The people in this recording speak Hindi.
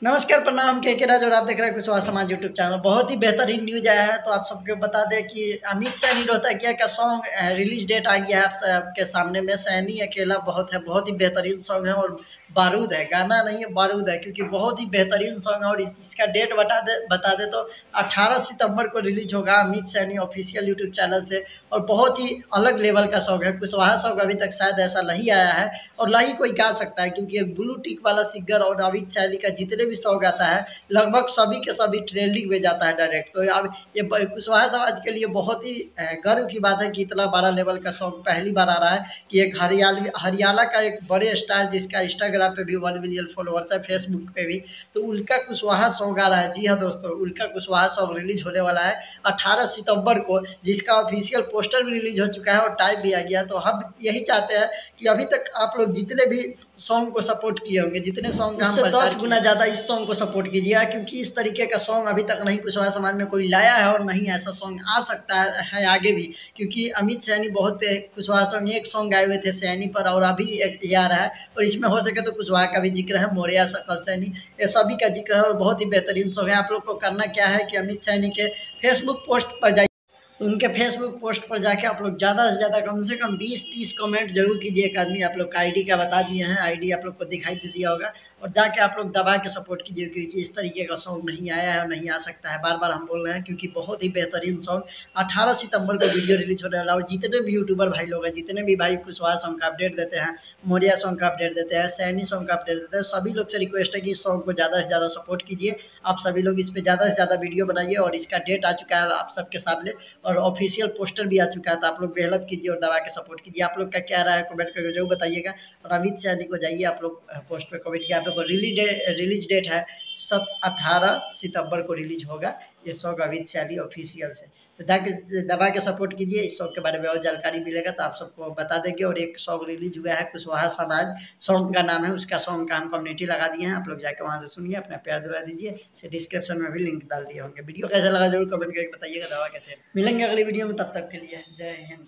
नमस्कार, प्रणाम। के राज और आप देख रहे हैं कुशवाहा समाज यूट्यूब चैनल। बहुत ही बेहतरीन न्यूज आया है, तो आप सबको बता दें कि अमित सैनी रोहतकिया का सॉन्ग रिलीज डेट आ गया है आप सबके सामने में। सैनी अकेला बहुत है, बहुत ही बेहतरीन सॉन्ग है और बारूद है, गाना नहीं है बारूद है, क्योंकि बहुत ही बेहतरीन सॉन्ग है। और इसका डेट बता दे तो 18 सितंबर को रिलीज होगा Amit Saini official YouTube channel से। और बहुत ही अलग लेवल का सॉन्ग है। कुशवाहा सॉन्ग अभी तक शायद ऐसा नहीं आया है और ना ही कोई गा सकता है, क्योंकि एक ब्लू टिक वाला सिंगर और अमित सैनी का जितने भी सॉन्ग आता है लगभग सभी के सभी ट्रेंडिंग में जाता है डायरेक्ट। तो अब ये कुशवाहा समाज के लिए बहुत ही गर्व की बात है कि इतना बड़ा लेवल का सॉन्ग पहली बार आ रहा है कि एक हरियाणा का एक बड़े स्टार जिसका इंस्टाग्राम पे भी 1 मिलियन फॉलोअर्स है, फेसबुक पे भी, तो उल्का कुशवाहा सॉन्ग आ रहा है। जी हाँ दोस्तों, उल्का कुशवाहा सॉन्ग रिलीज होने वाला है 18 सितंबर को, जिसका ऑफिशियल पोस्टर भी रिलीज हो चुका है और टाइम भी आ गया। तो हम यही चाहते हैं कि अभी तक आप लोग जितने भी सॉन्ग को सपोर्ट किए होंगे, जितने सॉन्ग का उससे 10 गुना ज़्यादा इस सॉन्ग को सपोर्ट कीजिएगा, क्योंकि इस तरीके का सॉन्ग अभी तक नहीं कुशवाहा समाज में कोई लाया है और नहीं ऐसा सॉन्ग आ सकता है आगे भी। क्योंकि अमित सैनी बहुत कुशवाहा सॉन्ग एक सॉन्ग गाए हुए थे सैनी पर, और अभी एक ये आ रहा है और इसमें हो सके तो कुशवाहा का भी जिक्र है, मोरिया सकल सैनी, ये सभी का जिक्र है और बहुत ही बेहतरीन सॉन्ग है। आप लोग को करना क्या है कि अमित सैनी के फेसबुक पोस्ट पर जाइए, उनके फेसबुक पोस्ट पर जाके आप लोग ज़्यादा से ज़्यादा कम से कम 20-30 कमेंट जरूर कीजिए। एक आदमी आप लोग का आईडी का बता दिए हैं, आईडी आप लोग को दिखाई दे दिया होगा, और जाके आप लोग दबा के सपोर्ट कीजिए, क्योंकि इस तरीके का सॉन्ग नहीं आया है और नहीं आ सकता है। बार बार हम बोल रहे हैं, क्योंकि बहुत ही बेहतरीन सॉन्ग 18 सितंबर को वीडियो रिलीज होने वाला है। और जितने भी यूट्यूबर भाई लोग हैं, जितने भी भाई कुशवाहा सॉन्ग का अपडेट देते हैं, मोरिया सॉन्ग का अपडेट देते हैं, सैनी सॉन्ग का अपडेट देते हैं, सभी लोग से रिक्वेस्ट है कि इस सॉन्ग को ज़्यादा से ज़्यादा सपोर्ट कीजिए। आप सभी लोग इस पर ज़्यादा से ज़्यादा वीडियो बनाइए, और इसका डेट आ चुका है आप सबके सामने और ऑफिशियल पोस्टर भी आ चुका है। तो आप लोग मेहनत कीजिए और दबा के सपोर्ट कीजिए। आप लोग का क्या राय है कमेंट करके जरूर बताइएगा। और अमित सैनी को जाइए आप लोग पोस्ट पे कमेंट किया। आप लोग को रिलीज डेट है 18 सितंबर को रिलीज होगा ये सॉन्ग अमित सैनी ऑफिशियल से। तो दबा के सपोर्ट कीजिए। इस सॉन्ग के बारे में और जानकारी मिलेगा तो आप सबको बता देंगे। और एक सॉन्ग रिलीज हुआ है कुशवाहा समाज, सॉन्ग का नाम है, उसका सॉन्ग का हम कम्युनिटी लगा दिए हैं। आप लोग जाकर वहाँ से सुनिए, अपना प्यार दिला दीजिए। इसे डिस्क्रिप्शन में भी लिंक डाल दिए होंगे। वीडियो कैसा लगा जरूर कमेंट करके बताइएगा। दवा कैसे मिलेंगे अगली वीडियो में, तब तक के लिए जय हिंद।